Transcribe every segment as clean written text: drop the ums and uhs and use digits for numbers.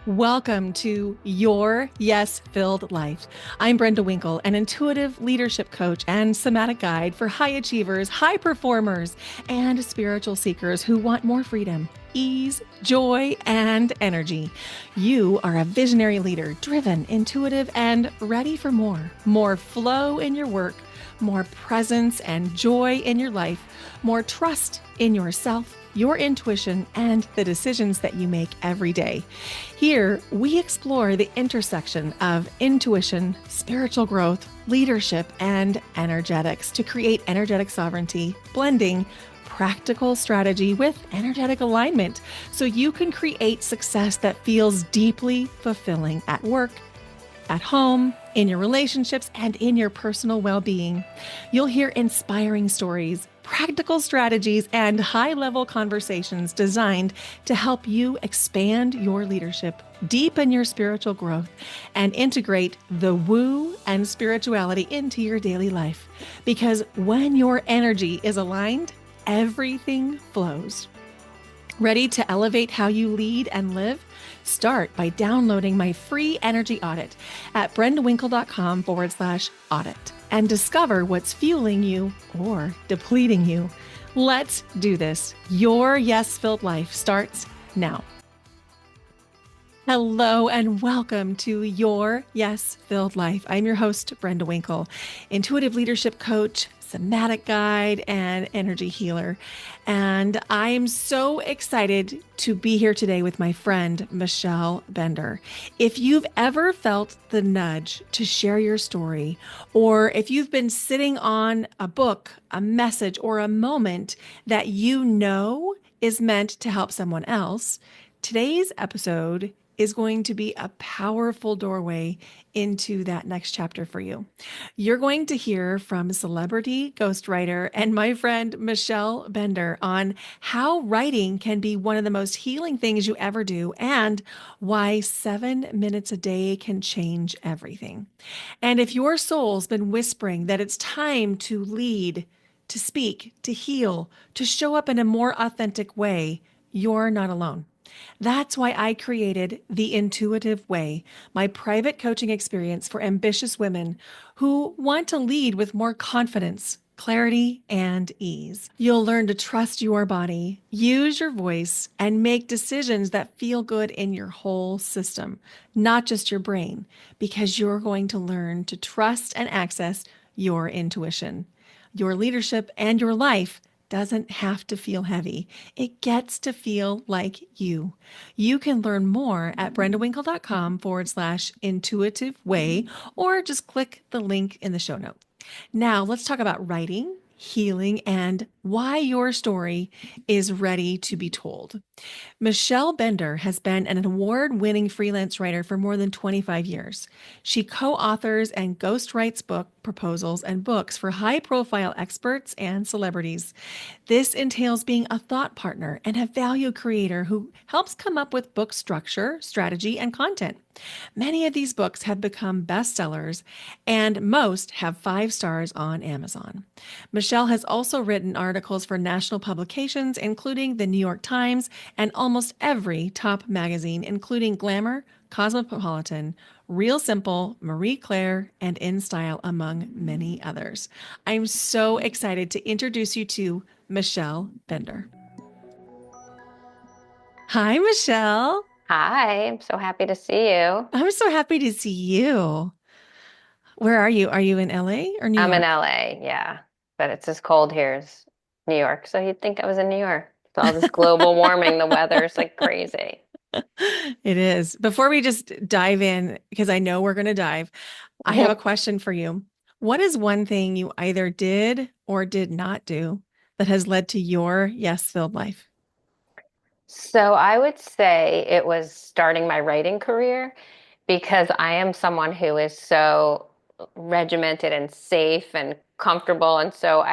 Welcome to Your Yes Filled Life. I'm Brenda Winkle, an intuitive leadership coach and somatic guide for high achievers, high performers, and spiritual seekers who want more freedom, ease, joy, and energy. You are a visionary leader, driven, intuitive, and ready for more. More flow in your work, more presence and joy in your life, more trust in yourself, your intuition, and the decisions that you make every day. Here, we explore the intersection of intuition, spiritual growth, leadership, and energetics to create energetic sovereignty, blending practical strategy with energetic alignment so you can create success that feels deeply fulfilling at work, at home, in your relationships, and in your personal well-being. You'll hear inspiring stories, practical strategies, and high-level conversations designed to help you expand your leadership, deepen your spiritual growth, and integrate the woo and spirituality into your daily life. Because when your energy is aligned, everything flows. Ready to elevate how you lead and live? Start by downloading my free energy audit at brendawinkle.com/audit and discover what's fueling you or depleting you. Let's do this. Your yes-filled life starts now. Hello and welcome to Your Yes-Filled Life. I'm your host, Brenda Winkle, intuitive leadership coach, somatic guide, and energy healer. And I'm so excited to be here today with my friend, Michele Bender. If you've ever felt the nudge to share your story, or if you've been sitting on a book, a message, or a moment that you know is meant to help someone else, today's episode is going to be a powerful doorway into that next chapter for you. You're going to hear from celebrity ghostwriter and my friend Michele Bender on how writing can be one of the most healing things you ever do and why 7 minutes a day can change everything. And if your soul's been whispering that it's time to lead, to speak, to heal, to show up in a more authentic way, you're not alone. That's why I created The Intuitive Way, my private coaching experience for ambitious women who want to lead with more confidence, clarity, and ease. You'll learn to trust your body, use your voice, and make decisions that feel good in your whole system, not just your brain, because you're going to learn to trust and access your intuition. Your leadership and your life doesn't have to feel heavy. It gets to feel like you. You can learn more at brendawinkle.com/intuitive way, or just click the link in the show notes. Now let's talk about writing, healing, and why your story is ready to be told. Michele Bender has been an award-winning freelance writer for more than 25 years. She co-authors and ghostwrites book proposals and books for high-profile experts and celebrities. This entails being a thought partner and a value creator who helps come up with book structure, strategy, and content. Many of these books have become bestsellers, and most have 5 stars on Amazon. Michele has also written articles for national publications, including the New York Times and almost every top magazine, including Glamour, Cosmopolitan, Real Simple, Marie Claire, and In Style, among many others. I'm so excited to introduce you to Michele Bender. Hi, Michele. Hi, I'm so happy to see you. I'm so happy to see you. Where are you? Are you in LA or New I'm in York? LA, yeah, but it's as cold here as New York, so you'd think I was in New York. With all this global warming, the weather's like crazy. It is. Before we just dive in, because I know we're going to dive, I have a question for you. What is one thing you either did or did not do that has led to your yes-filled life? So I would say it was starting my writing career because I am someone who is so regimented and safe and comfortable. And so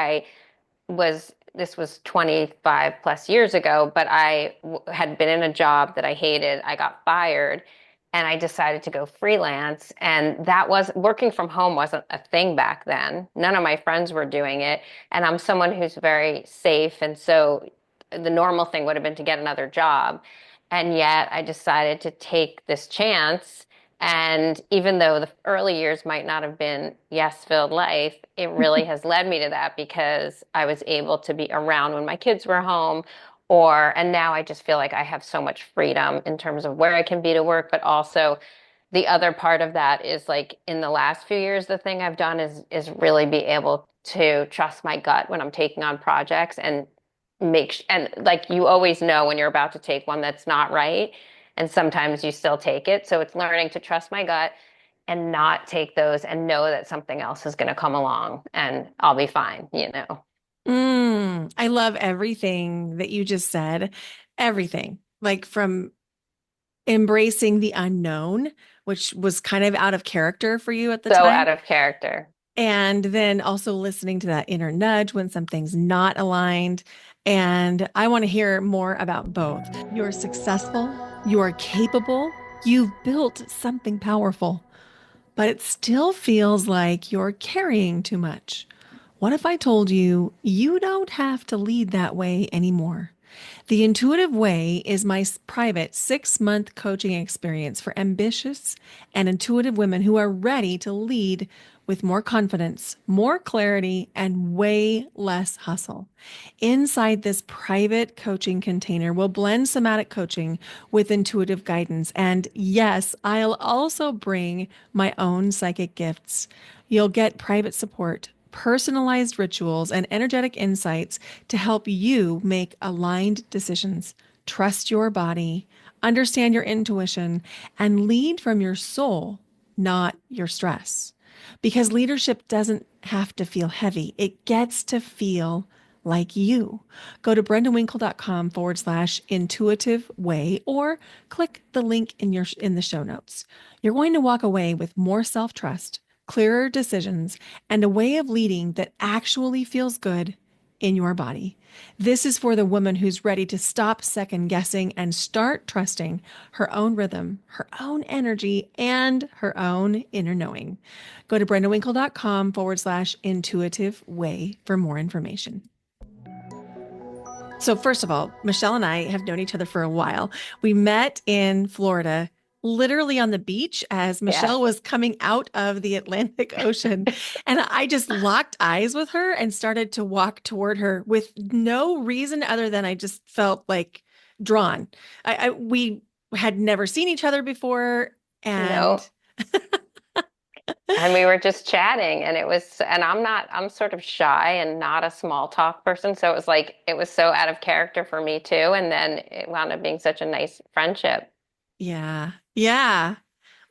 this was 25 plus years ago, but had been in a job that I hated. I got fired and I decided to go freelance. And that was working from home wasn't a thing back then. None of my friends were doing it. And I'm someone who's very safe. And so the normal thing would have been to get another job. And yet I decided to take this chance. And even though the early years might not have been yes-filled life, it really has led me to that because I was able to be around when my kids were home. And now I just feel like I have so much freedom in terms of where I can be to work, but also the other part of that is like in the last few years, the thing I've done is really be able to trust my gut when I'm taking on projects and and like you always know when you're about to take one that's not right, and sometimes you still take it. So it's learning to trust my gut and not take those and know that something else is going to come along and I'll be fine, you know. I love everything that you just said. Everything, like from embracing the unknown, which was kind of out of character for you at the So time. out of character. And then also listening to that inner nudge when something's not aligned. And I want to hear more about both. You're successful, you're capable, you've built something powerful, but it still feels like you're carrying too much. What if I told you you don't have to lead that way anymore? The Intuitive Way is my private 6-month coaching experience for ambitious and intuitive women who are ready to lead with more confidence, more clarity, and way less hustle. Inside this private coaching container, we'll blend somatic coaching with intuitive guidance. And yes, I'll also bring my own psychic gifts. You'll get private support, personalized rituals, and energetic insights to help you make aligned decisions, trust your body, understand your intuition, and lead from your soul, not your stress. Because leadership doesn't have to feel heavy, it gets to feel like you. Go to brendawinkle.com/intuitive way or click the link in the show notes. You're going to walk away with more self-trust, clearer decisions, and a way of leading that actually feels good in your body. This is for the woman who's ready to stop second guessing and start trusting her own rhythm, her own energy, and her own inner knowing. Go to brendawinkle.com/intuitive way for more information. So, first of all, Michelle and I have known each other for a while. We met in Florida, literally on the beach as Michelle Yes. was coming out of the Atlantic Ocean. And I just locked eyes with her and started to walk toward her with no reason other than I just felt like drawn. We had never seen each other before. And No. And we were just chatting, and and I'm sort of shy and not a small talk person. So it was like, it was so out of character for me too. And then it wound up being such a nice friendship. yeah, yeah.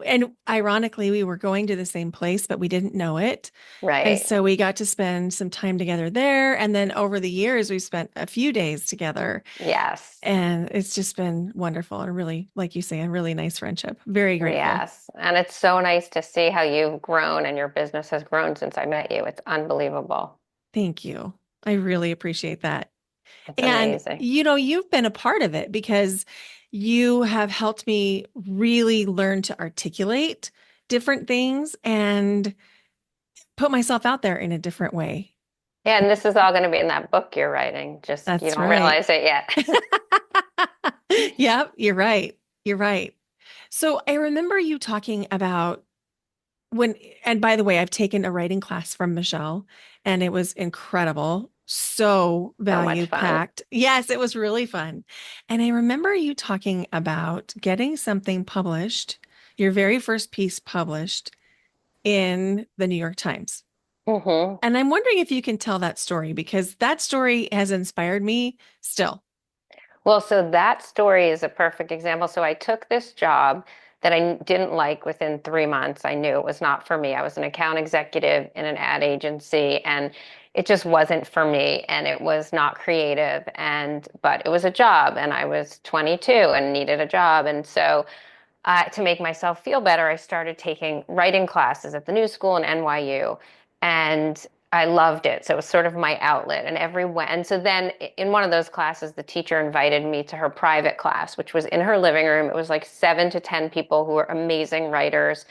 And ironically, we were going to the same place, but we didn't know it. And Right. so we got to spend some time together there. And then over the years, we spent a few days together. Yes. And it's just been wonderful and really, like you say, a really nice friendship. Very grateful. Yes. And it's so nice to see how you've grown and your business has grown since I met you. It's unbelievable. Thank you. I really appreciate that. It's And, amazing. you've been a part of it because you have helped me really learn to articulate different things and put myself out there in a different way. Yeah, and this is all going to be in that book you're writing. Just you That's don't right. realize it yet. Yep, you're right. You're right. So I remember you talking about when, and by the way, I've taken a writing class from Michelle and it was incredible. So So much value fun. packed. Yes, it was really fun. And I remember you talking about getting something published, your very first piece published in the New York Times. Hmm. And I'm wondering if you can tell that story because that story has inspired me still. Well, so that story is a perfect example. So I took this job that I didn't like within 3 months. I knew it was not for me. I was an account executive in an ad agency and it just wasn't for me and it was not creative but it was a job and I was 22 and needed a job. And so to make myself feel better, I started taking writing classes at the New School in NYU, and I loved it. So it was sort of my outlet. And so then in one of those classes, the teacher invited me to her private class, which was in her living room. It was like 7 to 10 people who were amazing writers.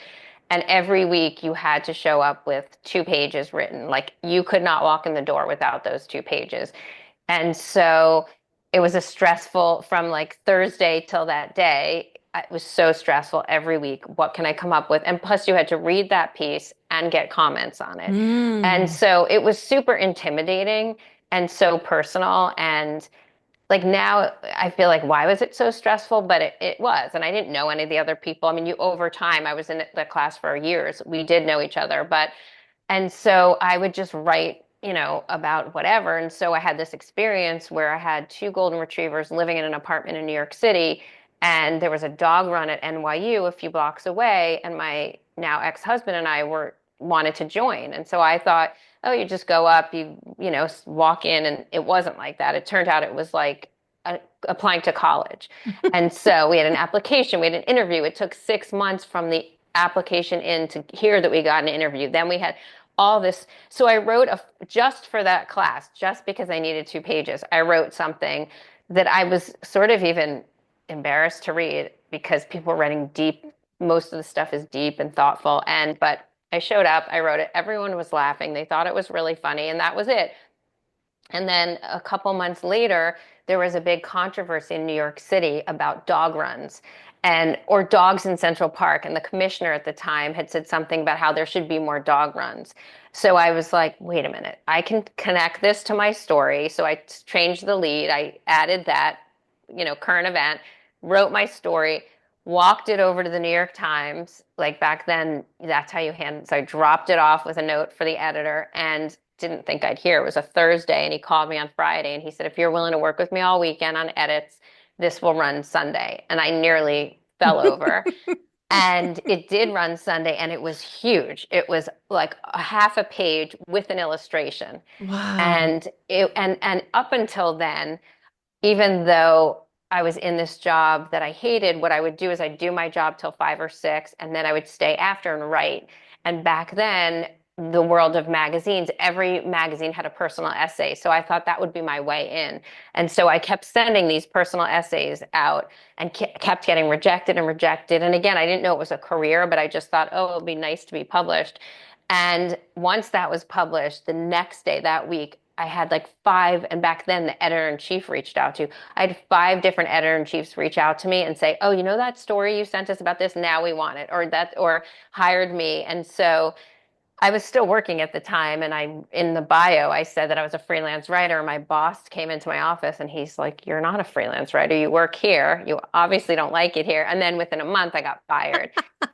And every week you had to show up with 2 pages written. Like you could not walk in the door without those 2 pages. And so it was a stressful from like Thursday till that day. It was so stressful every week. What can I come up with? And plus, you had to read that piece and get comments on it. And Mm. so it was super intimidating and so personal. And like now I feel like, why was it so stressful? But it was. And I didn't know any of the other people. I mean, you over time, I was in the class for years. We did know each other, but and so I would just write, about whatever. And so I had this experience where I had two golden retrievers living in an apartment in New York City, and there was a dog run at NYU a few blocks away, and my now ex-husband and I were wanted to join. And so I thought, oh, you just go up, walk in, and it wasn't like that. It turned out it was like applying to college. And so we had an application, we had an interview. It took 6 months from the application in to hear that we got an interview. Then we had all this. So I wrote just for that class, just because I needed 2 pages, I wrote something that I was sort of even embarrassed to read because people were writing deep. Most of the stuff is deep and thoughtful. But I showed up, I wrote it. Everyone was laughing. They thought it was really funny, and that was it. And then a couple months later, there was a big controversy in New York City about dog runs or dogs in Central Park. And the commissioner at the time had said something about how there should be more dog runs. So I was like, wait a minute, I can connect this to my story. So I changed the lead. I added that, current event, wrote my story, walked it over to the New York Times. Like back then, that's how you hand it. So I dropped it off with a note for the editor and didn't think I'd hear. It was a Thursday, and he called me on Friday, and he said, if you're willing to work with me all weekend on edits, this will run Sunday. And I nearly fell over. And it did run Sunday, and it was huge. It was like a half a page with an illustration. Wow. And up until then, even though I was in this job that I hated, what I would do is I'd do my job till 5 or 6, and then I would stay after and write. And back then, the world of magazines, every magazine had a personal essay. So I thought that would be my way in. And so I kept sending these personal essays out and kept getting rejected and rejected. And again, I didn't know it was a career, but I just thought, oh, it'll be nice to be published. And once that was published, the next day, that week, I had like five, and back then the editor in chief reached out to. I had 5 different editor in chiefs reach out to me and say, "Oh, you know that story you sent us about this? Now we want it," or hired me. And so I was still working at the time, and in the bio, I said that I was a freelance writer. My boss came into my office, and he's like, "You're not a freelance writer. You work here. You obviously don't like it here." And then within a month, I got fired.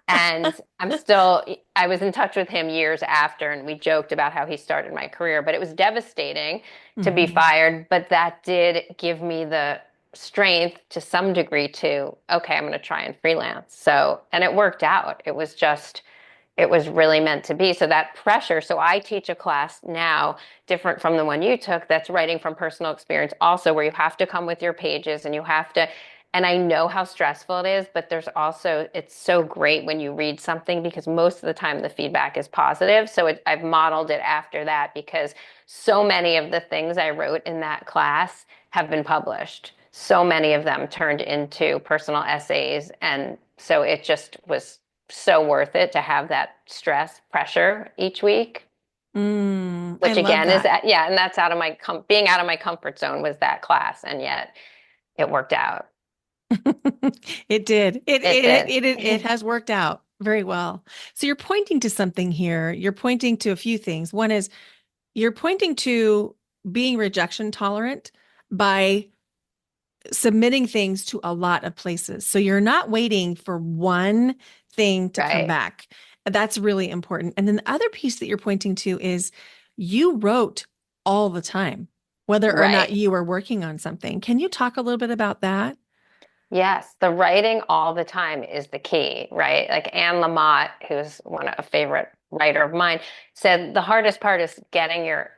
And I was in touch with him years after, and we joked about how he started my career, but it was devastating to be Hmm. fired. But that did give me the strength to some degree to, okay, I'm going to try and freelance. So, and it worked out. It was really meant to be. So that pressure. So I teach a class now different from the one you took that's writing from personal experience also, where you have to come with your pages and you have to, and I know how stressful it is, but there's also, it's so great when you read something because most of the time the feedback is positive. So I've modeled it after that because so many of the things I wrote in that class have been published. So many of them turned into personal essays. And so it just was so worth it to have that stress pressure each week, I which love again is that. yeah, and that's out of my being out of my comfort zone was that class, and yet it worked out. It did. It did. It has worked out very well. So you're pointing to something here. You're pointing to a few things. One is you're pointing to being rejection tolerant by submitting things to a lot of places. So you're not waiting for one thing to come Right. back. That's really important. And then the other piece that you're pointing to is you wrote all the time, whether or not Right. you were working on something. Can you talk a little bit about that? Yes, the writing all the time is the key, right? Like Anne Lamott, who's a favorite writer of mine, said the hardest part is getting your,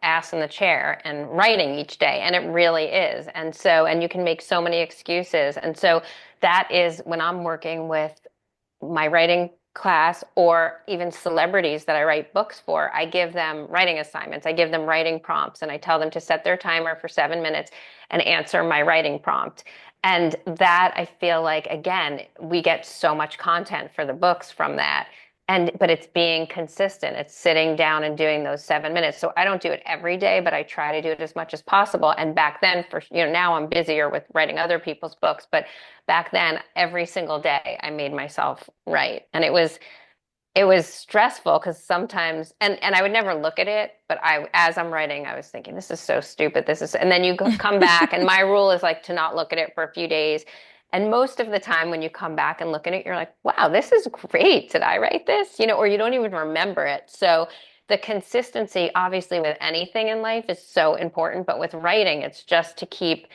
ass in the chair and writing each day. And it really is. And you can make so many excuses. And so that is when I'm working with my writing class or even celebrities that I write books for, I give them writing assignments. I give them writing prompts and I tell them to set their timer for 7 minutes and answer my writing prompt. And that I feel like, again, we get so much content for the books from that. but it's being consistent. It's sitting down and doing those 7 minutes. So I don't do it every day, but I try to do it as much as possible. And back then, now I'm busier with writing other people's books, but back then, every single day I made myself write. And it was stressful because sometimes, and I would never look at it, but as I'm writing, I was thinking, this is so stupid. And then come back, and my rule is like to not look at it for a few days. And most of the time when you come back and look at it, you're like, wow, this is great. Did I write this? Or you don't even remember it. So the consistency, obviously, with anything in life is so important, but with writing, it's just to keep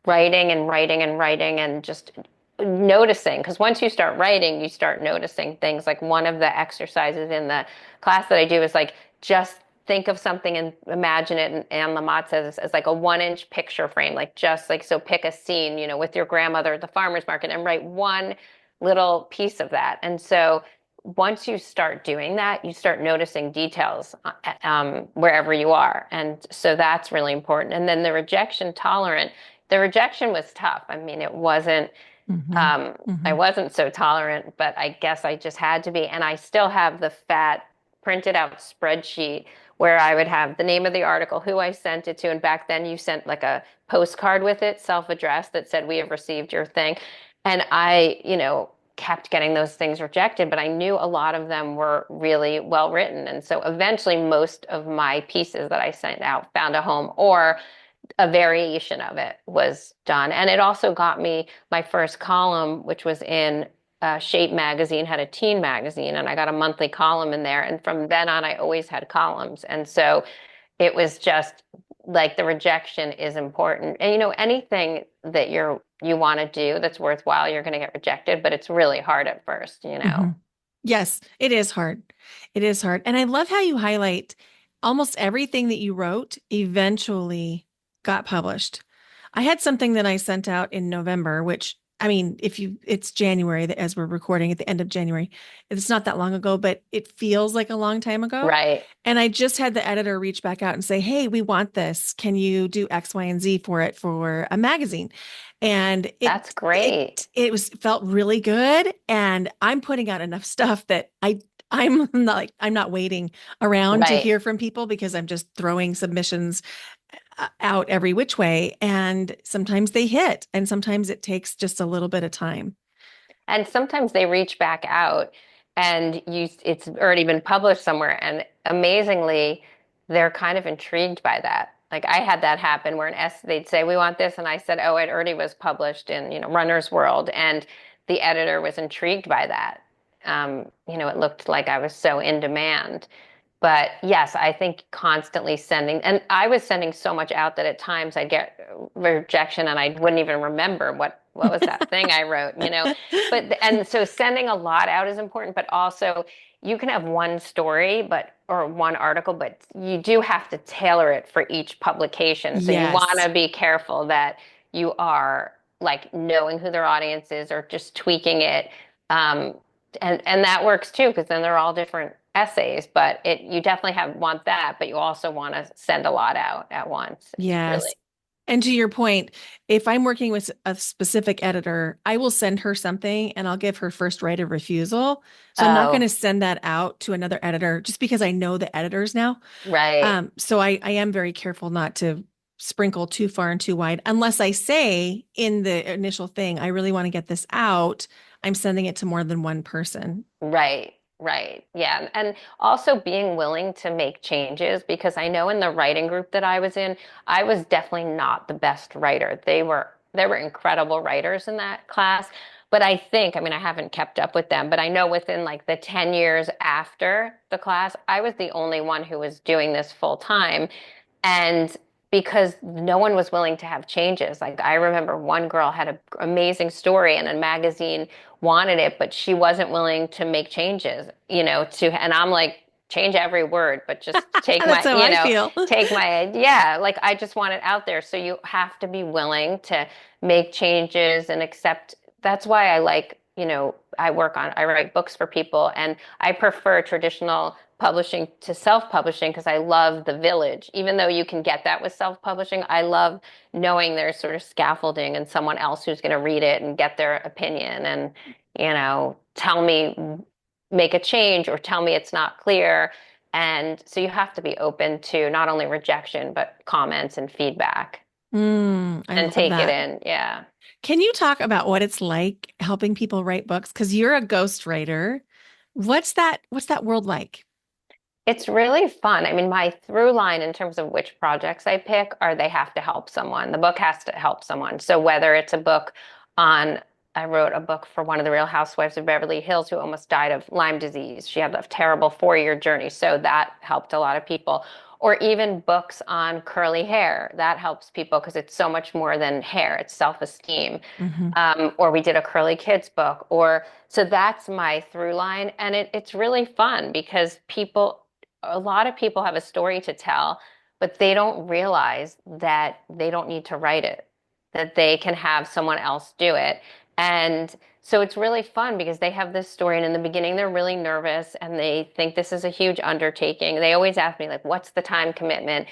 writing and writing and writing and just noticing, because once you start writing, you start noticing things. Like one of the exercises in the class that I do is like just think of something and imagine it. And Lamott says as like a 1 inch picture frame, like just like, so pick a scene, with your grandmother at the farmer's market and write one little piece of that. And so once you start doing that, you start noticing details wherever you are. And so that's really important. And then the rejection was tough. I mean, Mm-hmm. I Mm-hmm. wasn't so tolerant, but I guess I just had to be. And I still have the fat printed out spreadsheet where I would have the name of the article, who I sent it to. And back then you sent like a postcard with it, self-addressed, that said, we have received your thing. And I, kept getting those things rejected, but I knew a lot of them were really well written. And so eventually most of my pieces that I sent out found a home, or a variation of it was done. And it also got me my first column, which was in Shape magazine, had a teen magazine, and I got a monthly column in there. And from then on, I always had columns. And so it was just like the rejection is important. And anything that you want to do that's worthwhile, you're going to get rejected, but it's really hard at first. Mm-hmm. Yes, it is hard. It is hard. And I love how you highlight almost everything that you wrote eventually got published. I had something that I sent out in November, which I mean, it's January as we're recording at the end of January. It's not that long ago, but it feels like a long time ago. Right. And I just had the editor reach back out and say, "Hey, we want this. Can you do X, Y, and Z for it for a magazine?" And That's it great. it it was felt really good. And I'm putting out enough stuff that I'm not waiting around to Right. hear from people because I'm just throwing submissions out every which way. And sometimes they hit, and sometimes it takes just a little bit of time. And sometimes they reach back out and it's already been published somewhere. And amazingly, they're kind of intrigued by that. Like I had that happen where they'd say, we want this. And I said, oh, it already was published in, Runner's World. And the editor was intrigued by that. It looked like I was so in demand. But yes, I think constantly sending, and I was sending so much out that at times I'd get rejection and I wouldn't even remember what was that thing I wrote. And so sending a lot out is important, but also you can have one story, or one article, but you do have to tailor it for each publication. So you want Yes. to be careful that you are like knowing who their audience is or just tweaking it. Um, and that works too, because then they're all different essays, but you definitely want that, but you also want to send a lot out at once. It's really Yes. And to your point, if I'm working with a specific editor, I will send her something and I'll give her first right of refusal. So I'm not going oh, to send that out to another editor just because I know the editors now. right. So I am very careful not to sprinkle too far and too wide unless I say in the initial thing, I really want to get this out. I'm sending it to more than one person. Right, right. Yeah. And also being willing to make changes, because I know in the writing group that I was in, I was definitely not the best writer. There were incredible writers in that class. But I mean, I haven't kept up with them, but I know within like the 10 years after the class, I was the only one who was doing this full time. And because no one was willing to have changes. Like I remember one girl had an amazing story and a magazine wanted it, but she wasn't willing to make changes, and I'm like, change every word, but just That's how I feel. take my, yeah, like I just want it out there. So you have to be willing to make changes and accept. That's why I like, I write books for people, and I prefer traditional publishing to self-publishing because I love the village. Even though you can get that with self-publishing, I love knowing there's sort of scaffolding and someone else who's going to read it and get their opinion and, tell me make a change or tell me it's not clear. And so you have to be open to not only rejection, but comments and feedback I and love take it that. in. Yeah. Can you talk about what it's like helping people write books? Because you're a ghostwriter. What's that world like? It's really fun. I mean, my through line in terms of which projects I pick are they have to help someone. The book has to help someone. So whether it's a book on, I wrote a book for one of the Real Housewives of Beverly Hills who almost died of Lyme disease. She had a terrible 4-year journey. So that helped a lot of people. Or even books on curly hair. That helps people because it's so much more than hair, it's self-esteem. Hmm. Or we did a curly kids book, or so that's my through line. And it's really fun because a lot of people have a story to tell, but they don't realize that they don't need to write it, that they can have someone else do it. And so it's really fun because they have this story, and in the beginning, they're really nervous and they think this is a huge undertaking. They always ask me, like, what's the time commitment?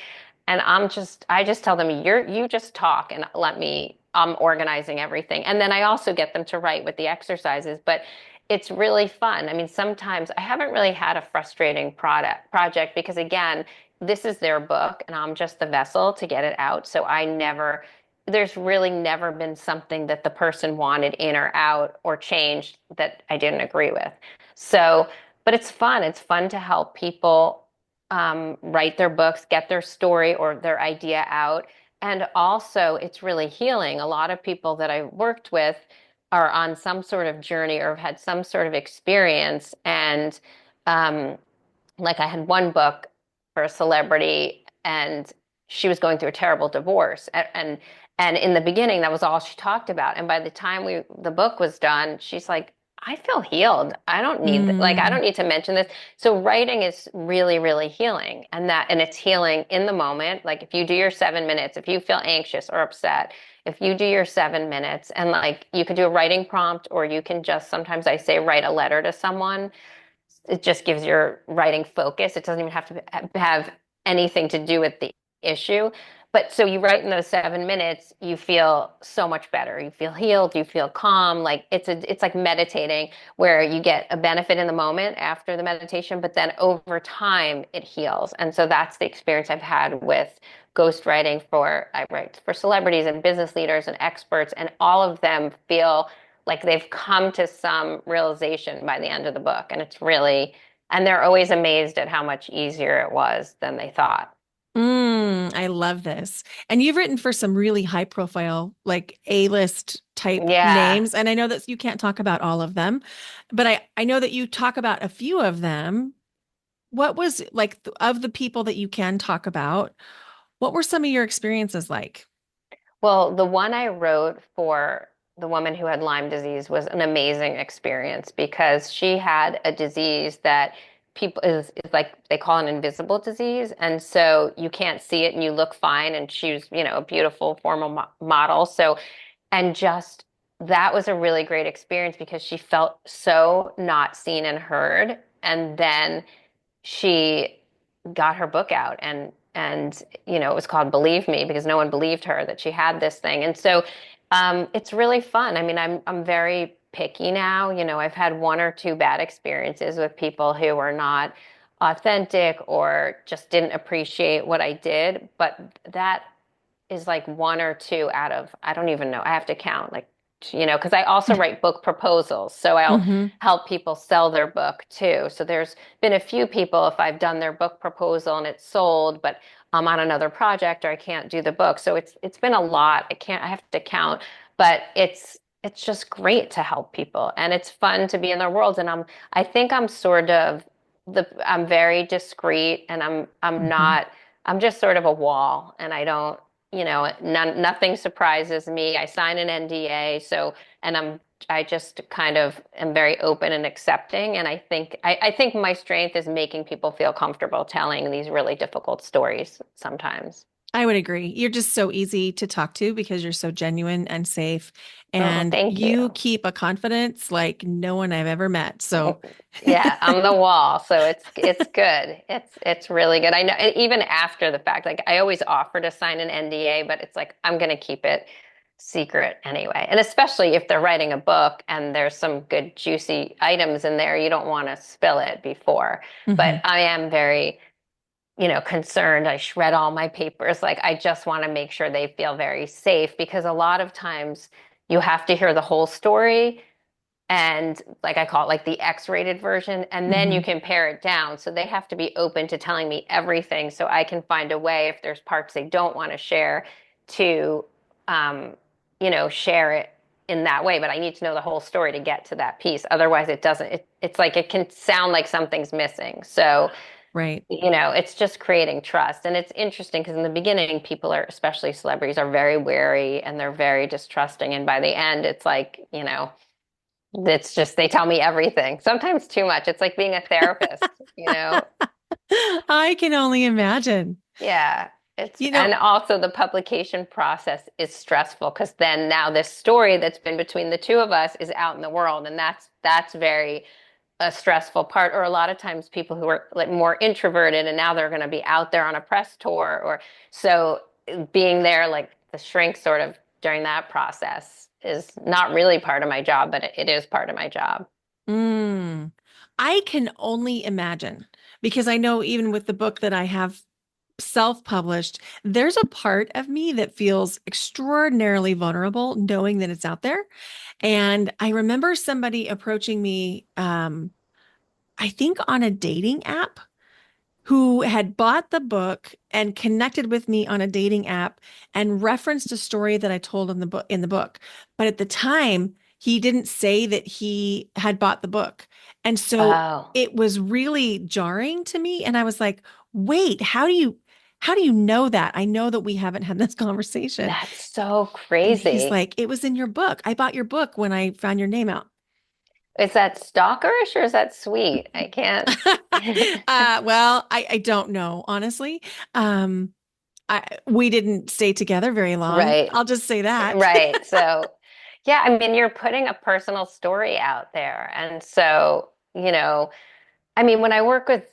And I just tell them, you just talk and I'm organizing everything. And then I also get them to write with the exercises, but it's really fun. I mean, sometimes I haven't really had a frustrating project because again, this is their book and I'm just the vessel to get it out. So there's really never been something that the person wanted in or out or changed that I didn't agree with. So, but it's fun. It's fun to help people write their books, get their story or their idea out. And also, it's really healing. A lot of people that I worked with are on some sort of journey or have had some sort of experience. And um, like I had one book for a celebrity and she was going through a terrible divorce and in the beginning that was all she talked about, and by the time the book was done she's like, I feel healed. I don't Mm, need to mention this. So writing is really, really healing, and it's healing in the moment. Like if you do your 7 minutes, if you feel anxious or upset, if you do your 7 minutes, and like you can do a writing prompt or you can just, sometimes I say, write a letter to someone. It just gives your writing focus. It doesn't even have to have anything to do with the issue. But so you write in those 7 minutes, you feel so much better. You feel healed, you feel calm. Like it's like meditating where you get a benefit in the moment after the meditation, but then over time it heals. And so that's the experience I've had with ghostwriting I write for celebrities and business leaders and experts, and all of them feel like they've come to some realization by the end of the book. And and they're always amazed at how much easier it was than they thought. I love this. And you've written for some really high profile, like A-list type Yeah. names. And I know that you can't talk about all of them, but I know that you talk about a few of them. What was like of the people that you can talk about? What were some of your experiences like? Well, the one I wrote for the woman who had Lyme disease was an amazing experience because she had a disease that people is like they call an invisible disease. And so you can't see it and you look fine. And she was, a beautiful formal model. So, and just that was a really great experience because she felt so not seen and heard. And then she got her book out and it was called Believe Me because no one believed her that she had this thing. And so it's really fun. I mean, I'm very picky now. I've had one or two bad experiences with people who were not authentic or just didn't appreciate what I did, but that is like one or two out of, I don't even know. I have to count, like, because I also write book proposals. So I'll Hmm. help people sell their book too. So there's been a few people, if I've done their book proposal and it's sold, but I'm on another project or I can't do the book. So it's been a lot. I have to count, but it's just great to help people and it's fun to be in their worlds. And I think I'm sort of I'm very discreet and I'm Hmm. not, I'm just sort of a wall and I don't, nothing surprises me. I sign an NDA, so and I just kind of am very open and accepting. And I think my strength is making people feel comfortable telling these really difficult stories sometimes. I would agree. You're just so easy to talk to because you're so genuine and safe, Oh, and thank you. you keep a confidence like no one I've ever met. So, Yeah, I'm the wall, so it's good. It's really good. I know, and even after the fact, like I always offer to sign an NDA, but it's like I'm gonna keep it secret anyway. And especially if they're writing a book and there's some good juicy items in there, you don't want to spill it before. But Hmm. I am very, concerned. I shred all my papers. Like I just want to make sure they feel very safe because a lot of times you have to hear the whole story and like I call it like the X-rated version, and then you Hmm. can pare it down. So they have to be open to telling me everything so I can find a way if there's parts they don't want to share to um, share it in that way. But I need to know the whole story to get to that piece. Otherwise it doesn't it's like it can sound like something's missing. So Right. it's just creating trust. And it's interesting because in the beginning, people are, especially celebrities, are very wary and they're very distrusting. And by the end, it's like, it's just they tell me everything. Sometimes too much. It's like being a therapist. I can only imagine. Yeah. It's You know, and also the publication process is stressful because then now this story that's been between the two of us is out in the world, and that's very a stressful part. Or a lot of times people who are like more introverted and now they're going to be out there on a press tour, or so being there like the shrink sort of during that process is not really part of my job, but it is part of my job. mm, I can only imagine because I know even with the book that I have self-published, there's a part of me that feels extraordinarily vulnerable knowing that it's out there. And I remember somebody approaching me, I think on a dating app, who had bought the book and connected with me on a dating app and referenced a story that I told in the book. But at the time, he didn't say that he had bought the book. And so Oh, it was really jarring to me. And I was like, wait, how do you know that? I know that we haven't had this conversation. that's so And he's crazy. like, it was in your book. I bought your book when I found your name out. Is that stalkerish or is that sweet? I can't. Well, I don't know, honestly. We didn't stay together very long. Right. I'll just say that. Right. So, yeah, I mean, you're putting a personal story out there. And so, I mean, when I work with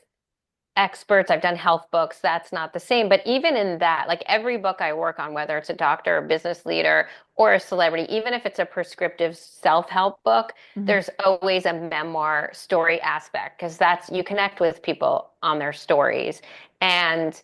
experts, I've done health books, that's not the same. But even in that, like every book I work on, whether it's a doctor, a business leader, or a celebrity, even if it's a prescriptive self-help book, Mhm. there's always a memoir story aspect because that's you connect with people on their stories. And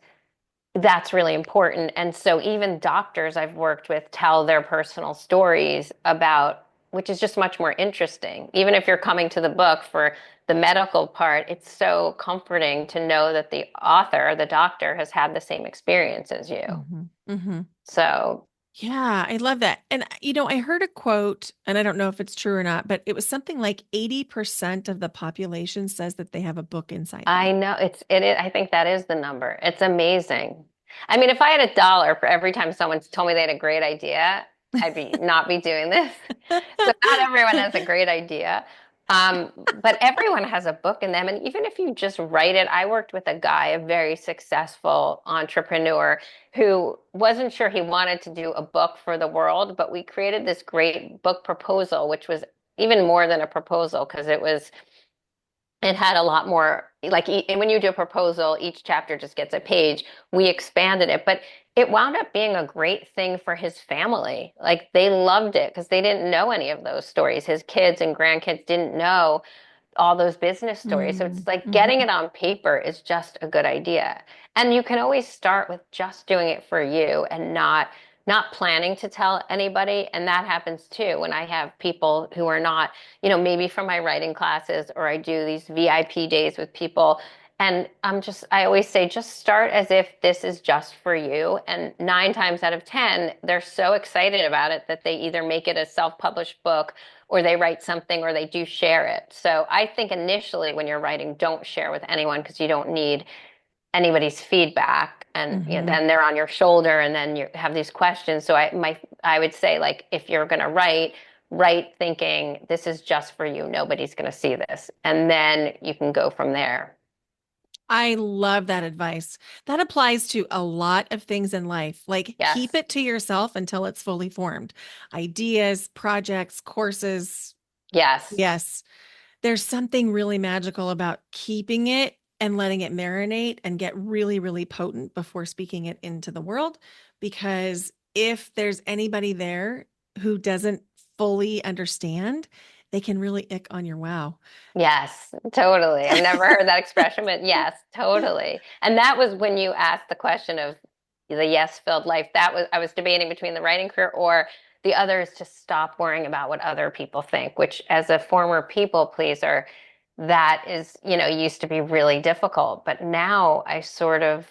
that's really important. And so even doctors I've worked with tell their personal stories about, which is just much more interesting. Even if you're coming to the book for the medical part, it's so comforting to know that the author, the doctor, has had the same experience as you. Mhm. Mhm. So Yeah, I love that. And I heard a quote, and I don't know if it's true or not, but it was something like 80% of the population says that they have a book inside them. I know it is, I think that is the number. It's amazing. I mean, if I had $1 for every time someone told me they had a great idea, I'd be not be doing this. So not everyone has a great idea. But everyone has a book in them. And even if you just write it, I worked with a guy, a very successful entrepreneur who wasn't sure he wanted to do a book for the world, but we created this great book proposal, which was even more than a proposal because it had a lot more like and when you do a proposal each chapter just gets a page. We expanded it, but it wound up being a great thing for his family. Like they loved it because they didn't know any of those stories. His kids and grandkids didn't know all those business stories. So it's Mm, like getting mhm. it on paper is just a good idea. And you can always start with just doing it for you and not planning to tell anybody. And that happens too when I have people who are not, maybe from my writing classes or I do these VIP days with people. And I always say, just start as if this is just for you. And 9 times out of 10, they're so excited about it that they either make it a self-published book or they write something or they do share it. So I think initially when you're writing, don't share with anyone because you don't need anybody's feedback. And Mhm. then they're on your shoulder and then you have these questions. So I would say like if you're going to write thinking this is just for you. Nobody's going to see this. And then you can go from there. I love that advice. That applies to a lot of things in life. Like keep Yes. it to yourself until it's fully formed. Ideas, projects, courses. Yes. Yes. There's something really magical about keeping it and letting it marinate and get really, really potent before speaking it into the world. Because if there's anybody there who doesn't fully understand, they can really ick on your wow. Yes, totally. I've never heard that expression, but yes, totally. And that was when you asked the question of the yes-filled life. That was, I was debating between the writing career or the other is to stop worrying about what other people think, which as a former people pleaser, that is, used to be really difficult. But now I sort of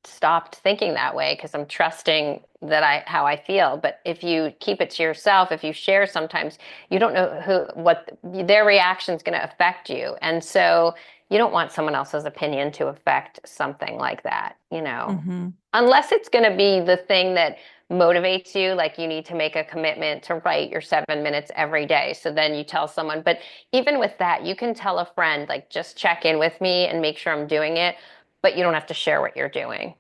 stopped thinking that way because I'm trusting that how I feel. But if you keep it to yourself, if you share, sometimes you don't know what their reaction is going to affect you. And so you don't want someone else's opinion to affect something like that, Hmm. unless it's going to be the thing that motivates you, like you need to make a commitment to write your 7 minutes every day. So then you tell someone, but even with that, you can tell a friend, like, just check in with me and make sure I'm doing it, but you don't have to share what you're doing,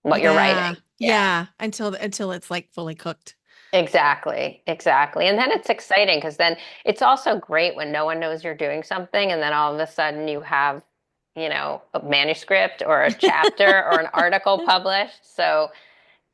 what you're Yeah. writing. Yeah, Yeah. Until it's like fully cooked. exactly. Exactly. And then it's exciting because then it's also great when no one knows you're doing something and then all of a sudden you have, a manuscript or a chapter or an article published. So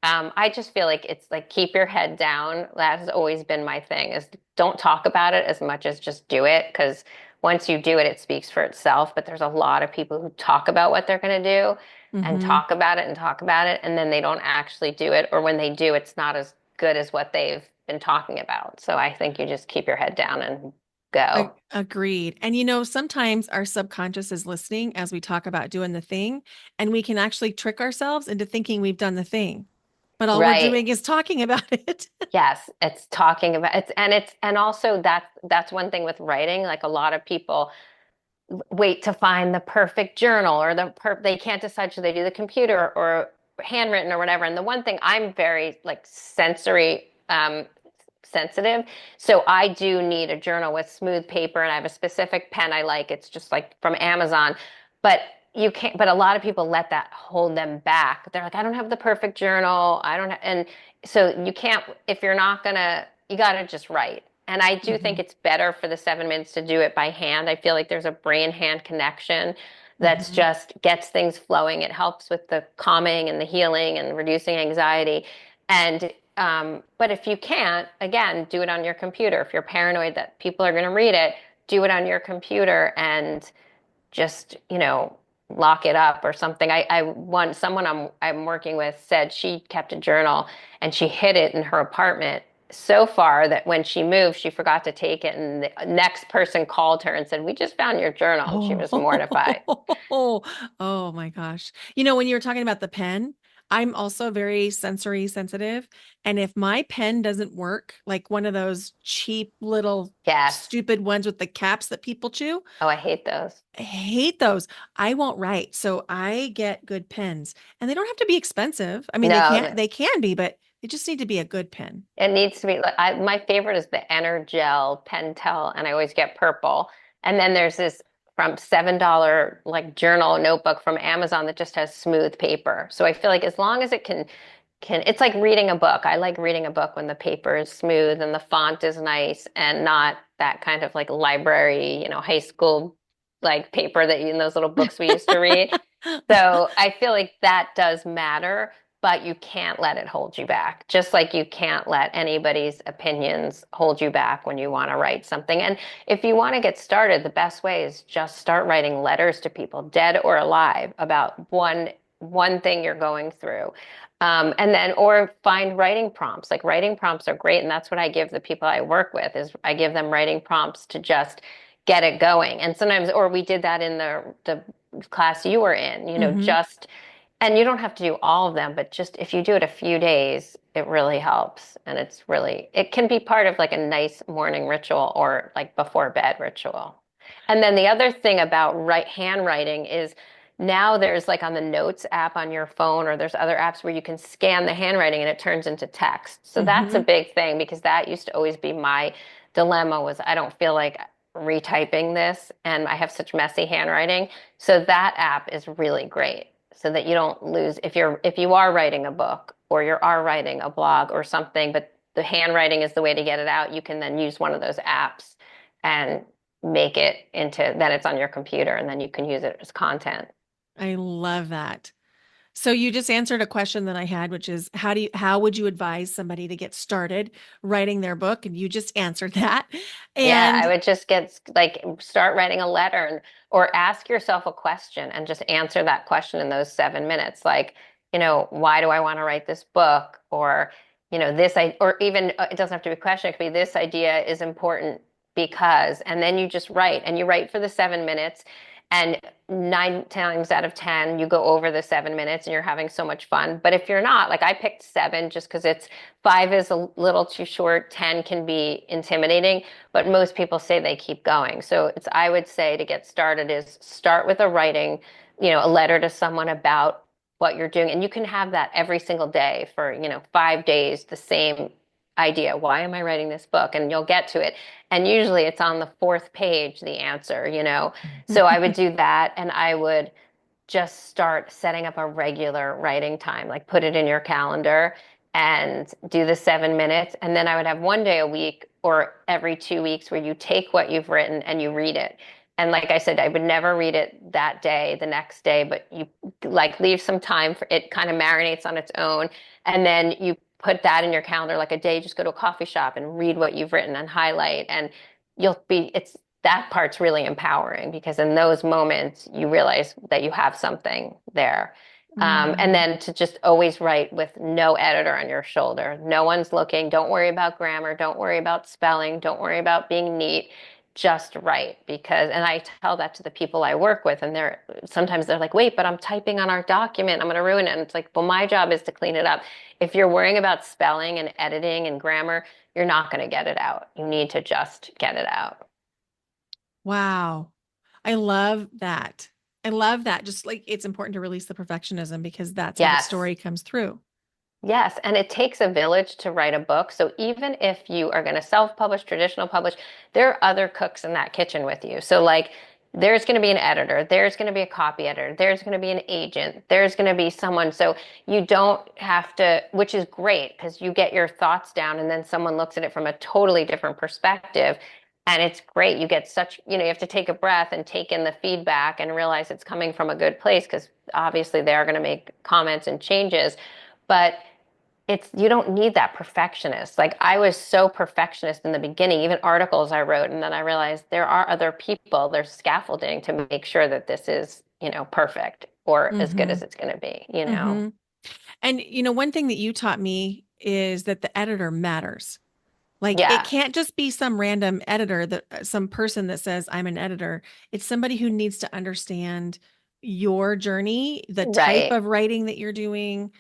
I just feel like it's like keep your head down. That has always been my thing is don't talk about it as much as just do it because once you do it, it speaks for itself. But there's a lot of people who talk about what they're going to do and Hmm. talk about it and talk about it, and then they don't actually do it. Or when they do, it's not as good as what they've been talking about. So I think you just keep your head down and go. Agreed. And sometimes our subconscious is listening as we talk about doing the thing, and we can actually trick ourselves into thinking we've done the thing. But all we're Right. doing is talking about it. Yes, it's talking about and also that's one thing with writing. Like a lot of people wait to find the perfect journal or they can't decide should they do the computer or handwritten or whatever. And the one thing I'm very like sensory sensitive, so I do need a journal with smooth paper and I have a specific pen I like. It's just like from Amazon. But you can't, but a lot of people let that hold them back. They're like, I don't have the perfect journal. I don't have, and so you can't, if you're not gonna, you gotta just write. And I do think Hmm. it's better for the 7 minutes to do it by hand. I feel like there's a brain hand connection that's Hmm. just gets things flowing. It helps with the calming and the healing and reducing anxiety. And but if you can't, again, do it on your computer. If you're paranoid that people are going to read it, do it on your computer and just, lock it up or something. I want someone I'm working with said she kept a journal and she hid it in her apartment so far that when she moved, she forgot to take it. And the next person called her and said, "We just found your journal." And she was mortified. Oh, oh my gosh. When you were talking about the pen, I'm also very sensory sensitive. And if my pen doesn't work, like one of those cheap little Yes. stupid ones with the caps that people chew, Oh, I hate those. I hate those. I won't write. So I get good pens. And they don't have to be expensive. I mean, No, no. they can be, but they just need to be a good pen. It needs to be like my favorite is the Energel Pentel, and I always get purple. And then there's this from $7 like journal notebook from Amazon that just has smooth paper. So I feel like as long as it can it's like reading a book. I like reading a book when the paper is smooth and the font is nice and not that kind of like library, high school like paper that in those little books we used to read. So I feel like that does matter, but you can't let it hold you back. Just like you can't let anybody's opinions hold you back when you want to write something. And if you want to get started, the best way is just start writing letters to people, dead or alive, about one thing you're going through. And then, or find writing prompts. Like writing prompts are great, and that's what I give the people I work with. Is I give them writing prompts to just get it going. And sometimes, or we did that in the class you were in, Hmm. just, and you don't have to do all of them, but just if you do it a few days, it really helps. And it can be part of like a nice morning ritual or like before bed ritual. And then the other thing about handwriting is now there's like on the notes app on your phone, or there's other apps where you can scan the handwriting and it turns into text. So that's a Hmm. big thing because that used to always be my dilemma was I don't feel like retyping this and I have such messy handwriting. So that app is really great so that you don't lose if you are writing a book or you are writing a blog or something, but the handwriting is the way to get it out. You can then use one of those apps and make it into then it's on your computer and then you can use it as content. I love that. So you just answered a question that I had, which is how would you advise somebody to get started writing their book? And you just answered that. Yeah, I And would just get like start writing a letter or ask yourself a question and just answer that question in those 7 minutes. Like, why do I want to write this book? Or, or even it doesn't have to be a question. It could be this idea is important because, and then you just write and you write for the 7 minutes. And 9 times out of 10, you go over the 7 minutes and you're having so much fun. But if you're not, like I picked seven just because it's five is a little too short, 10 can be intimidating, but most people say they keep going. So I would say to get started is start with a writing, a letter to someone about what you're doing. And you can have that every single day for, 5 days, the same idea. Why am I writing this book? And you'll get to it. And usually it's on the fourth page, the answer. So I would do that and I would just start setting up a regular writing time, like put it in your calendar and do the 7 minutes. And then I would have one day a week or every 2 weeks where you take what you've written and you read it. And like I said, I would never read it that day, the next day, but you like leave some time for it kind of marinates on its own. And then you put that in your calendar like a day, just go to a coffee shop and read what you've written and highlight. And it's that part's really empowering because in those moments you realize that you have something there. And Mm. then to just always write with no editor on your shoulder. No one's looking. Don't worry about grammar. Don't worry about spelling. Don't worry about being neat. Just write and I tell that to the people I work with, and sometimes they're like, wait, but I'm typing on our document. I'm going to ruin it. And it's like, well, my job is to clean it up. If you're worrying about spelling and editing and grammar, you're not going to get it out. You need to just get it out. Wow. I love that. I love that. Just like it's important to release the perfectionism because that's how the Yes. story comes through. Yes, and it takes a village to write a book. So even if you are going to self-publish, traditional publish, there are other cooks in that kitchen with you. So like there's going to be an editor, there's going to be a copy editor, there's going to be an agent, there's going to be someone. So you don't have to, which is great because you get your thoughts down and then someone looks at it from a totally different perspective. And it's great. You get you have to take a breath and take in the feedback and realize it's coming from a good place because obviously they are going to make comments and changes. But you don't need that perfectionist. Like I was so perfectionist in the beginning, even articles I wrote, and then I realized there are other people, there's scaffolding to make sure that this is, perfect or as good Mm-hmm. as it's going to be. Mm-hmm. And one thing that you taught me is that the editor matters. Like it Yeah, can't just be some random editor that some person that says I'm an editor. It's somebody who needs to understand your journey, the type right, of writing that you're doing,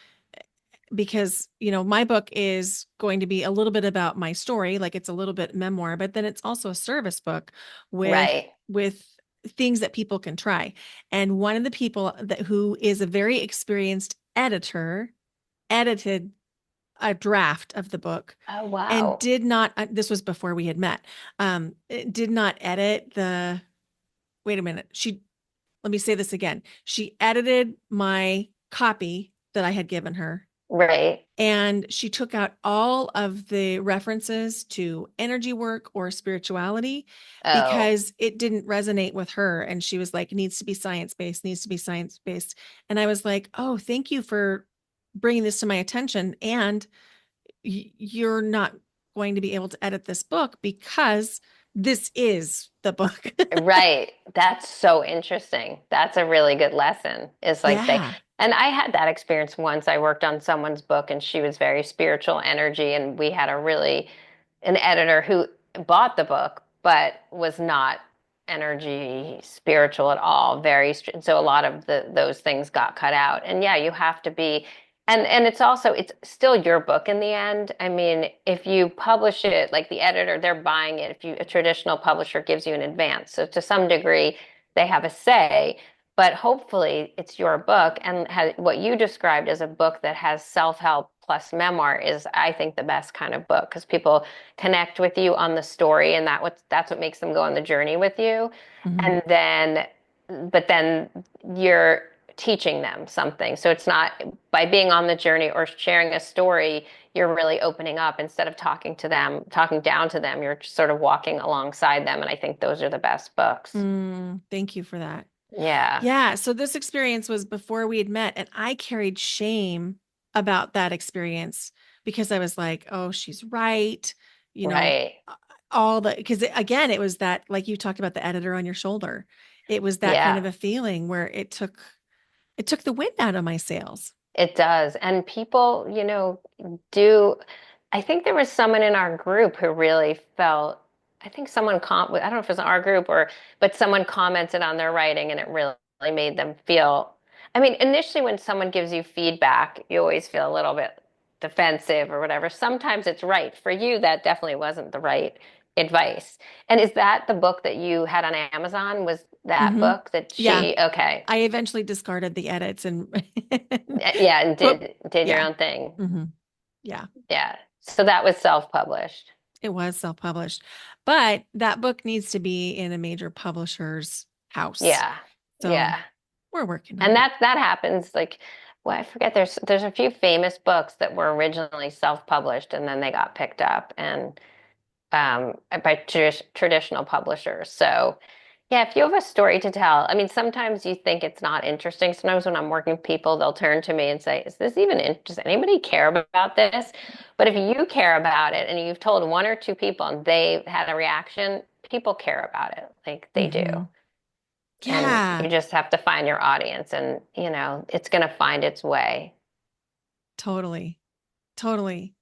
because my book is going to be a little bit about my story, like it's a little bit memoir, but then it's also a service book with right. things that people can try. And one of the people who is a very experienced editor edited a draft of the book Oh, and wow. did not this was before we had met. It did not edit the wait a minute. Let me say this again. She edited my copy that I had given her, Right. and she took out all of the references to energy work or spirituality Oh, because it didn't resonate with her. And she was like, needs to be science based, needs to be science based. And I was like, oh, thank you for bringing this to my attention. And you're not going to be able to edit this book because this is the book. right. That's so interesting. That's a really good lesson. It's like Yeah. and I had that experience once. I worked on someone's book and she was very spiritual energy, and we had an editor who bought the book but was not energy spiritual at all. So a lot of those things got cut out. And yeah, you have to be and it's still your book in the end. I mean, if you publish it, like the editor, they're buying it. If a traditional publisher gives you an advance. So to some degree, they have a say, but hopefully it's your book. And what you described as a book that has self-help plus memoir is, I think, the best kind of book because people connect with you on the story, and that's what makes them go on the journey with you. Mhm. And then, but then you're teaching them something. So it's not by being on the journey or sharing a story, you're really opening up instead of talking down to them. You're just sort of walking alongside them. And I think those are the best books. Thank you for that. Yeah. Yeah. So this experience was before we had met, and I carried shame about that experience because I was like, oh, she's right. You know, Right. all the, because again, it was that, like you talked about the editor on your shoulder. It was that kind Yeah. of a feeling where it took the wind out of my sails. It does. And people, do. I think there was someone in our group who really felt, I think I don't know if it was our group but someone commented on their writing and it really made them feel. I mean, initially when someone gives you feedback, you always feel a little bit defensive or whatever. Sometimes it's right. For you, that definitely wasn't the right advice. And is that the book that you had on Amazon? Was that Hmm. book that Yeah. okay. I eventually discarded the edits and Yeah, and but did your yeah. own thing. Hmm. Yeah. Yeah. So that was self-published. It was self-published, but that book needs to be in a major publisher's house. Yeah. So Yeah. we're working And on it. that happens like well, I forget there's a few famous books that were originally self-published and then they got picked up and by traditional publishers. So, yeah, if you have a story to tell, I mean, sometimes you think it's not interesting. Sometimes when I'm working with people, they'll turn to me and say, "Is this even does anybody care about this?" But if you care about it and you've told one or two people and they had a reaction, people care about it, like they do. Hmm. And you Yeah, just have to find your audience and, it's going to find its way. totally. Totally.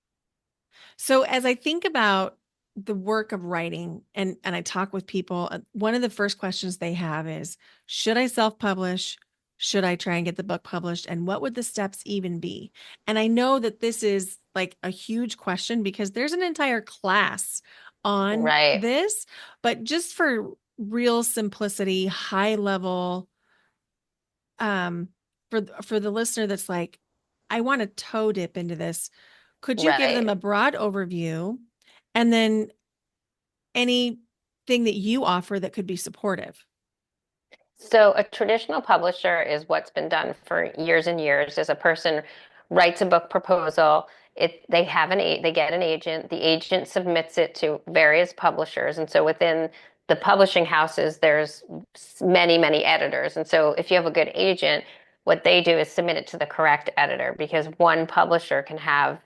So as I think about the work of writing and I talk with people, one of the first questions they have is, should I self-publish? Should I try and get the book published? And what would the steps even be? And I know that this is like a huge question because there's an entire class on Right. this, but just for real simplicity, high level, um, for the listener that's like, I want to toe dip into this, could you give them Right. a broad overview and then anything that you offer that could be supportive? So a traditional publisher is what's been done for years and years. Is a person writes a book proposal. They get an agent. The agent submits it to various publishers, and so within the publishing houses, there's many editors. And so if you have a good agent, what they do is submit it to the correct editor because one publisher can have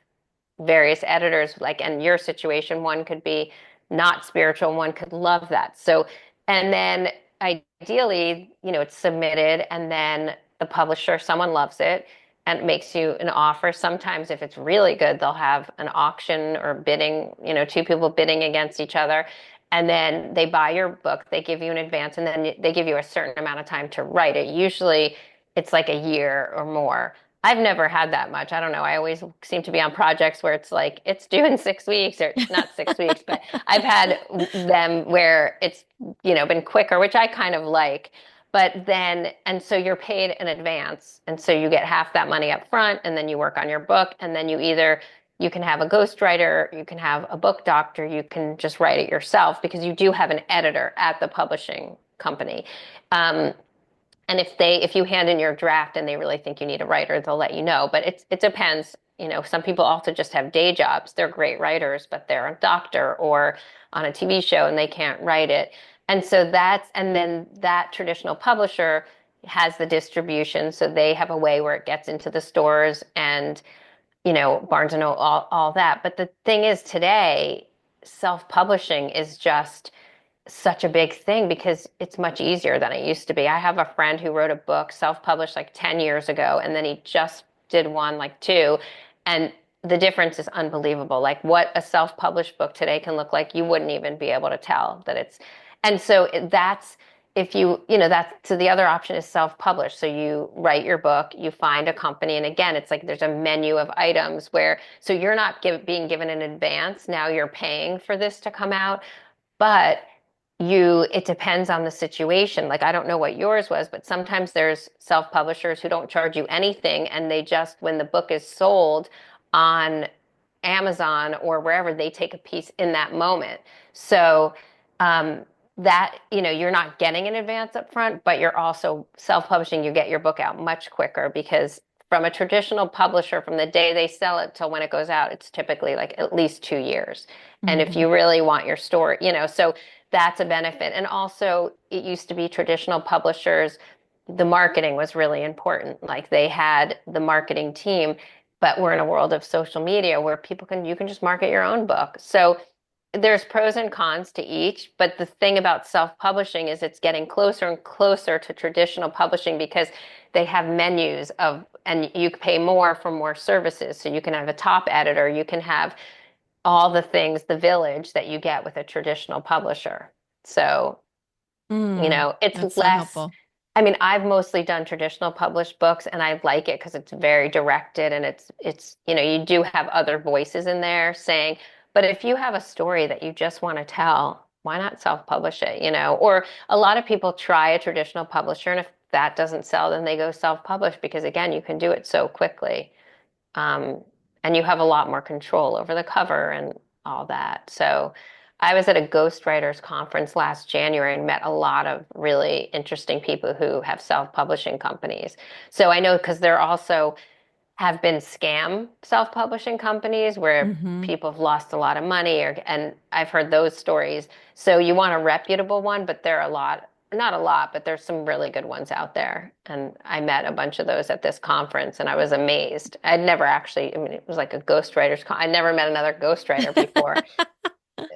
various editors, like in your situation, one could be not spiritual, one could love that. So, and then ideally, it's submitted and then the publisher, someone loves it and makes you an offer. Sometimes if it's really good, they'll have an auction or bidding, two people bidding against each other. And then they buy your book, they give you an advance, and then they give you a certain amount of time to write it. Usually it's like a year or more. I've never had that much. I don't know. I always seem to be on projects where it's like it's due in 6 weeks or not 6 weeks, but I've had them where it's, been quicker, which I kind of like. But then, and so you're paid in advance. And so you get half that money up front and then you work on your book. And then you can have a ghostwriter, you can have a book doctor, you can just write it yourself because you do have an editor at the publishing company. Um, and if you hand in your draft and they really think you need a writer, they'll let you know. But it depends. Some people also just have day jobs. They're great writers, but they're a doctor or on a TV show and they can't write it. And then that traditional publisher has the distribution. So they have a way where it gets into the stores and, Barnes and Noble, all that. But the thing is today, self-publishing is just such a big thing because it's much easier than it used to be. I have a friend who wrote a book self-published like 10 years ago, and then he just did one like two, and the difference is unbelievable. Like what a self-published book today can look like, you wouldn't even be able to tell that it's. And so that's if that's so the other option is self-published. So you write your book, you find a company, and again, it's like there's a menu of items where so you're not being given an advance. Now you're paying for this to come out, but it depends on the situation. Like I don't know what yours was, but sometimes there's self-publishers who don't charge you anything and they just when the book is sold on Amazon or wherever, they take a piece in that moment. So um, that you're not getting an advance up front, but you're also self-publishing, you get your book out much quicker because from a traditional publisher, from the day they sell it till when it goes out, it's typically like at least 2 years. And if Mhm. you really want your story, so that's a benefit. And also, it used to be traditional publishers, the marketing was really important. Like they had the marketing team, but we're in a world of social media where you can just market your own book. So there's pros and cons to each, but the thing about self-publishing is it's getting closer and closer to traditional publishing because they have menus and you pay more for more services. So you can have a top editor, you can have all the things, the village that you get with a traditional publisher. So it's That's so less. helpful. I mean, I've mostly done traditional published books and I like it because it's very directed and you do have other voices in there saying, but if you have a story that you just want to tell, why not self-publish it? Or a lot of people try a traditional publisher and if that doesn't sell, then they go self-publish because again, you can do it so quickly. Um, and you have a lot more control over the cover and all that. So I was at a ghostwriters conference last January and met a lot of really interesting people who have self-publishing companies. So I know because there also have been scam self-publishing companies where Hmm. people have lost a lot of money and I've heard those stories. So you want a reputable one, but there are not a lot, but there's some really good ones out there. And I met a bunch of those at this conference and I was amazed. I'd never actually, I mean, it was like a I'd never met another ghostwriter before.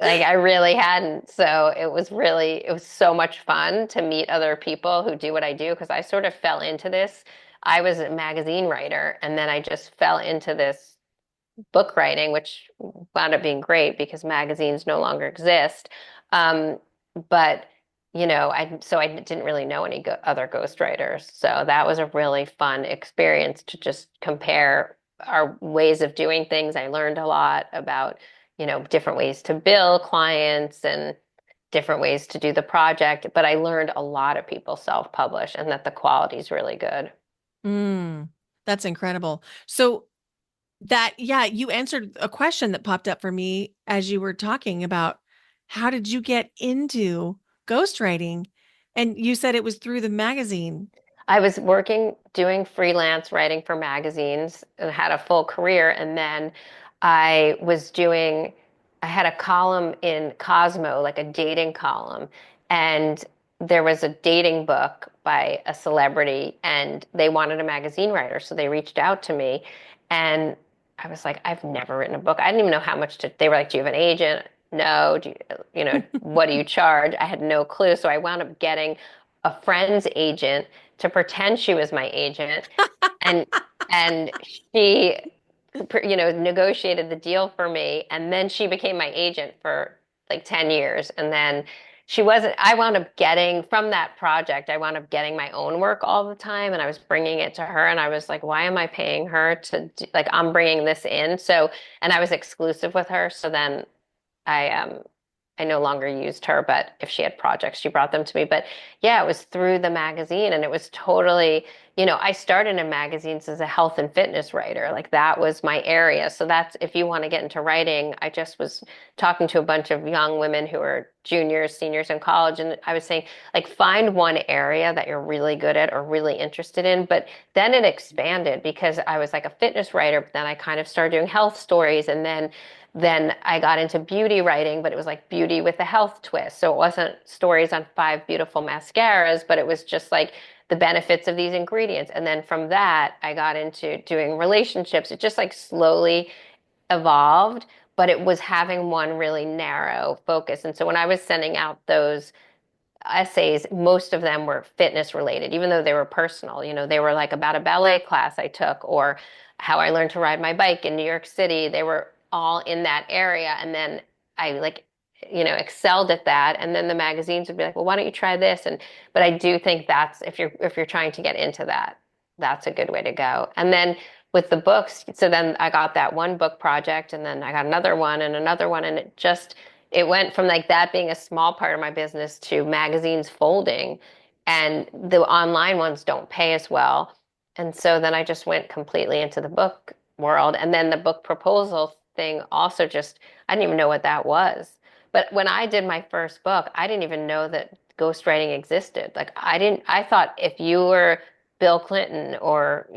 Like I really hadn't. So it was so much fun to meet other people who do what I do because I sort of fell into this. I was a magazine writer and then I just fell into this book writing, which wound up being great because magazines no longer exist. Um, but I didn't really know any other ghostwriters. So that was a really fun experience to just compare our ways of doing things. I learned a lot about, different ways to bill clients and different ways to do the project. But I learned a lot of people self-publish and that the quality is really good. Mm, that's incredible. So yeah, you answered a question that popped up for me as you were talking about how did you get into ghostwriting? And you said it was through the magazine. I was doing freelance writing for magazines and had a full career. And then I was doing, I had a column in Cosmo, like a dating column. And there was a dating book by a celebrity and they wanted a magazine writer. So they reached out to me. And I was like, I've never written a book. I didn't even know how much they were like, do you have an agent? No. What do you charge? I had no clue. So I wound up getting a friend's agent to pretend she was my agent and and she negotiated the deal for me and then she became my agent for like 10 years and then she wasn't I wound up getting from that project I wound up getting my own work all the time and I was bringing it to her and I was like why am I paying her to do, like I'm bringing this in so and I was exclusive with her so then I no longer used her, but if she had projects, she brought them to me. But yeah, it was through the magazine and it was totally, I started in magazines as a health and fitness writer. Like that was my area. So that's if you want to get into writing, I just was talking to a bunch of young women who are juniors, seniors in college, and I was saying, like, find one area that you're really good at or really interested in. But then it expanded because I was like a fitness writer, but then I kind of started doing health stories and then I got into beauty writing, but it was like beauty with a health twist. So it wasn't stories on 5 beautiful mascaras, but it was just like the benefits of these ingredients. And then from that, I got into doing relationships. It just like slowly evolved, but it was having one really narrow focus. And so when I was sending out those essays, most of them were fitness related, even though they were personal. They were like about a ballet class I took or how I learned to ride my bike in New York City. They were all in that area. And then I like, excelled at that. And then the magazines would be like, well, why don't you try this? But I do think that's if you're trying to get into that, that's a good way to go. And then with the books, so then I got that one book project and then I got another one and another one. And it went from like that being a small part of my business to magazines folding and the online ones don't pay as well. And so then I just went completely into the book world. And then the book proposal thing also I didn't even know what that was. But when I did my first book, I didn't even know that ghostwriting existed. Like I thought if you were Bill Clinton or,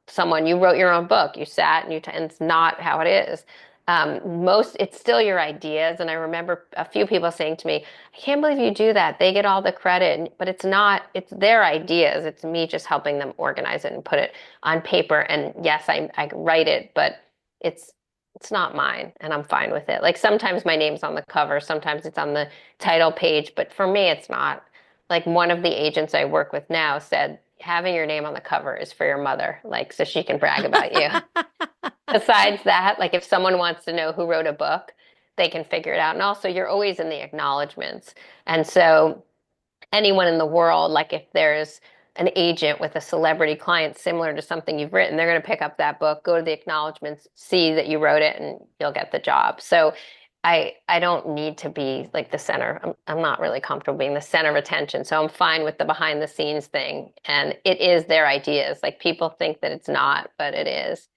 someone, you wrote your own book, you sat and and it's not how it is. It's still your ideas. And I remember a few people saying to me, I can't believe you do that. They get all the credit, but it's not, it's their ideas. It's me just helping them organize it and put it on paper. And yes, I write it, but it's, it's not mine and I'm fine with it. Like sometimes my name's on the cover, sometimes it's on the title page, but for me, it's not. Like one of the agents I work with now said, having your name on the cover is for your mother, like so she can brag about you. Besides that, like if someone wants to know who wrote a book, they can figure it out. And also, you're always in the acknowledgments. And so, anyone in the world, like if there's an agent with a celebrity client similar to something you've written, they're going to pick up that book, go to the acknowledgments, see that you wrote it, and you'll get the job. So, I don't need to be like the center. I'm not really comfortable being the center of attention. So I'm fine with the behind the scenes thing. And it is their ideas. Like people think that it's not, but it is.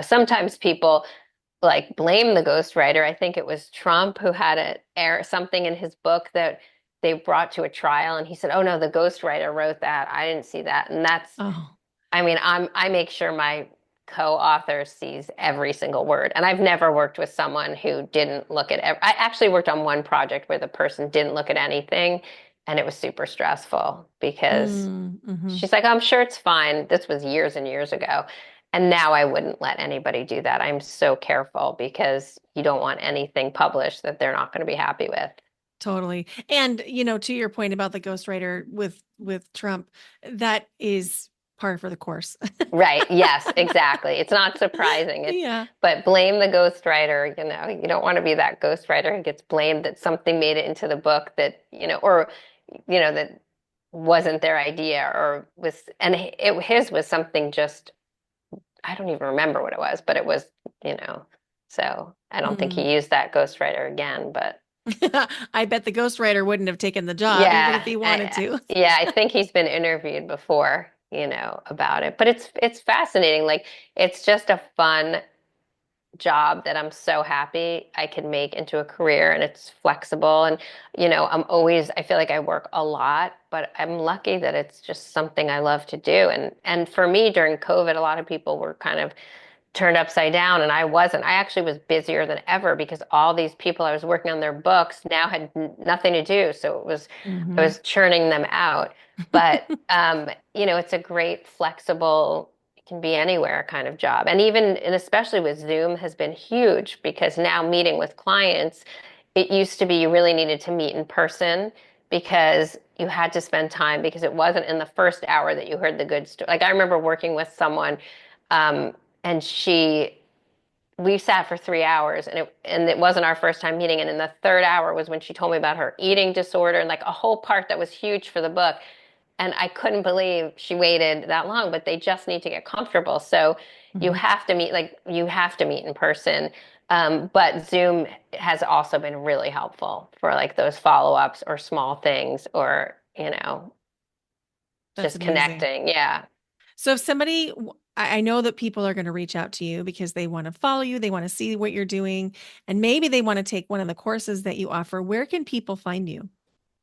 Sometimes people like blame the ghostwriter. I think it was Trump who had a air something in his book that they brought to a trial and he said, "Oh no, the ghostwriter wrote that. I didn't see that." And that's Oh, I mean, I make sure my co-author sees every single word. And I've never worked with someone who didn't look at I actually worked on one project where the person didn't look at anything and it was super stressful because mm-hmm. she's like, I'm sure it's fine. This was years and years ago. And now I wouldn't let anybody do that. I'm so careful because you don't want anything published that they're not going to be happy with. Totally. And to your point about the ghostwriter with Trump, that is par for the course. Right. Yes, exactly. It's not surprising. Yeah. But blame the ghostwriter. You don't want to be that ghostwriter who gets blamed that something made it into the book or, that wasn't their idea or his was something just I don't even remember what it was, but it was, so I don't think Mm. he used that ghostwriter again, but I bet the ghostwriter wouldn't have taken the job even if yeah, he wanted to. yeah, I think he's been interviewed before, about it, but it's fascinating. Like it's just a fun job that I'm so happy I can make into a career and it's flexible and I feel like I work a lot, but I'm lucky that it's just something I love to do and for me during COVID a lot of people were kind of turned upside down and I wasn't. I actually was busier than ever because all these people I was working on their books now had nothing to do. So I Hmm. was churning them out. But it's a great flexible, it can be anywhere kind of job. And especially with Zoom has been huge because now meeting with clients, it used to be you really needed to meet in person because you had to spend time because it wasn't in the first hour that you heard the good story. Like I remember working with someone um, and we sat for 3 hours and it wasn't our first time meeting. And in the third hour was when she told me about her eating disorder and like a whole part that was huge for the book. And I couldn't believe she waited that long, but they just need to get comfortable. So Hmm. you have to meet in person. But Zoom has also been really helpful for like those follow-ups or small things or, That's just amazing. connecting. Yeah. So if somebody, I know that people are going to reach out to you because they want to follow you, they want to see what you're doing, and maybe they want to take one of the courses that you offer. Where can people find you?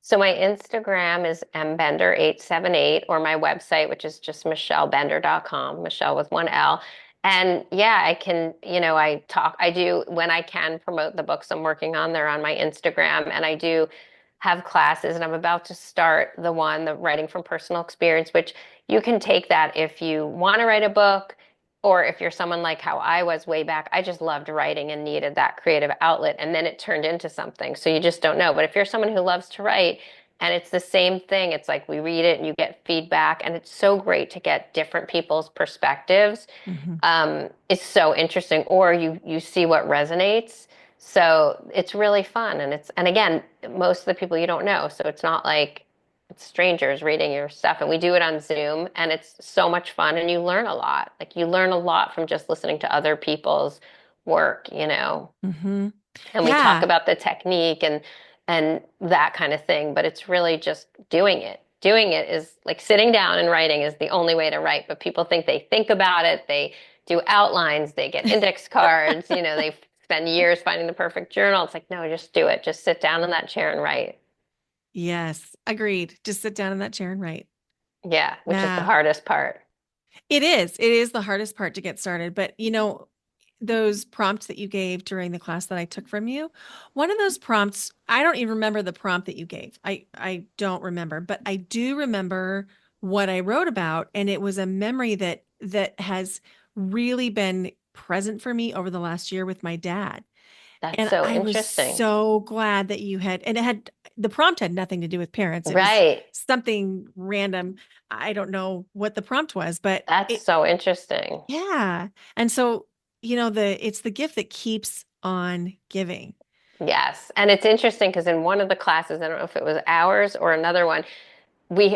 So my Instagram is mbender878 or my website, which is just michelebender.com, Michelle with one L. And yeah, I do when I can promote the books I'm working on. They're on my Instagram and I do have classes and I'm about to start the writing from personal experience, which you can take that if you want to write a book or if you're someone like how I was way back, I just loved writing and needed that creative outlet. And then it turned into something. So you just don't know. But if you're someone who loves to write and it's the same thing, it's like we read it and you get feedback. And it's so great to get different people's perspectives. Hmm. It's so interesting. Or you see what resonates. So it's really fun. And again, most of the people you don't know. So it's not like it's strangers reading your stuff. And we do it on Zoom and it's so much fun and you learn a lot. Like you learn a lot from just listening to other people's work. Hmm. And we talk Yeah. about the technique and that kind of thing, but it's really just doing it. Doing it is like sitting down and writing is the only way to write, but people they think about it, they do outlines, they get index cards, they spend years finding the perfect journal. It's like, no, just do it. Just sit down in that chair and write. Yes. Agreed. Just sit down in that chair and write. Yeah, which is the Yeah. hardest part. It is. It is the hardest part to get started. But, those prompts that you gave during the class that I took from you. One of those prompts, I don't even remember the prompt that you gave. I don't remember, but I do remember what I wrote about, and it was a memory that has really been present for me over the last year with my dad. That's And so I was interesting. so glad that you had, and it had, the prompt had nothing to do with parents. It was Right. something random. I don't know what the prompt was, but That's it, so interesting. yeah. And so, it's the gift that keeps on giving. Yes. And it's interesting because in one of the classes, I don't know if it was ours or another one,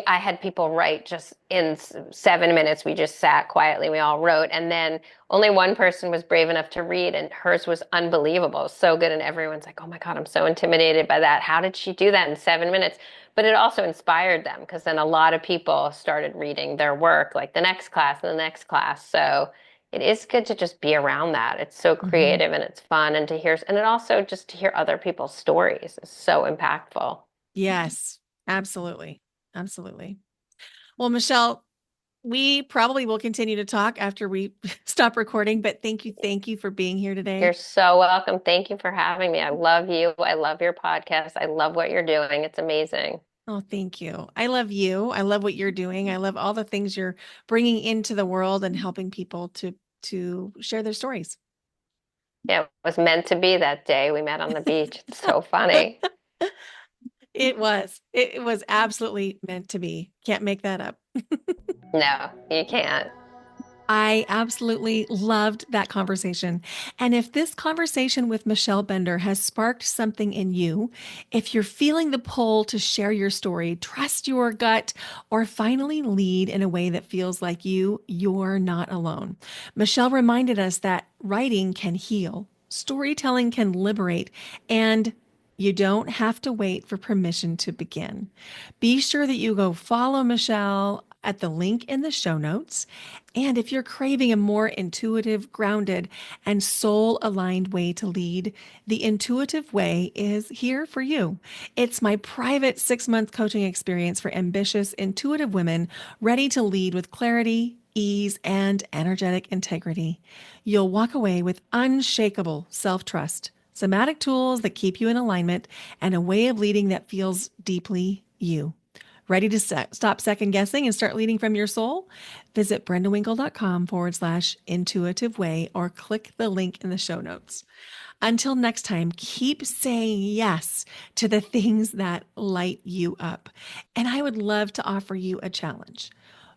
I had people write just in 7 minutes. We just sat quietly. We all wrote, and then only one person was brave enough to read, and hers was unbelievable. It was so good, and everyone's like, "Oh my God, I'm so intimidated by that. How did she do that in 7 minutes?" But it also inspired them because then a lot of people started reading their work, like the next class and the next class. So it is good to just be around that. It's so Mhm. creative and it's fun, and to hear, and it also just to hear other people's stories is so impactful. Yes, absolutely. Absolutely. Well, Michelle, we probably will continue to talk after we stop recording, but thank you. Thank you for being here You're today. so welcome. Thank you for having me. I love you. I love your podcast. I love what you're doing. It's amazing. Oh, thank you. I love you. I love what you're doing. I love all the things you're bringing into the world and helping people to share their stories. Yeah, it was meant to be that day we met on the beach. It's so funny. It was absolutely meant to be. Can't make that up. No, you can't. I absolutely loved that conversation. And if this conversation with Michele Bender has sparked something in you, if you're feeling the pull to share your story, trust your gut, or finally lead in a way that feels like you're not alone. Michele reminded us that writing can heal, storytelling can liberate, and you don't have to wait for permission to begin. Be sure that you go follow Michele at the link in the show notes. And if you're craving a more intuitive, grounded, and soul aligned way to lead, the Intuitive Way is here for you. It's my private 6 month coaching experience for ambitious, intuitive women ready to lead with clarity, ease, and energetic integrity. You'll walk away with unshakable self trust, somatic tools that keep you in alignment, and a way of leading that feels deeply you. Ready to stop second guessing and start leading from your soul? Visit brendawinkle.com/intuitive way or click the link in the show notes. Until next time, keep saying yes to the things that light you up. And I would love to offer you a challenge.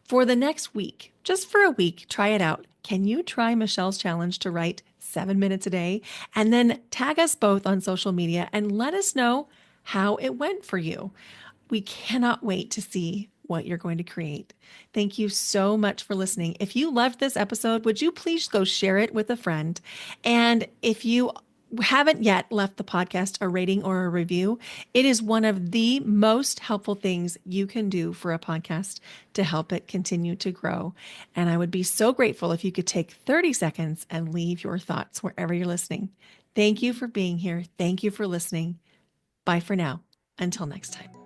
For the next week, just for a week, try it out. Can you try Michele's challenge to write 7 minutes a day and then tag us both on social media and let us know how it went for you? We cannot wait to see what you're going to create. Thank you so much for listening. If you loved this episode, would you please go share it with a friend? And if you haven't yet left the podcast a rating or a review, it is one of the most helpful things you can do for a podcast to help it continue to grow. And I would be so grateful if you could take 30 seconds and leave your thoughts wherever you're listening. Thank you for being here. Thank you for listening. Bye for now. Until next time.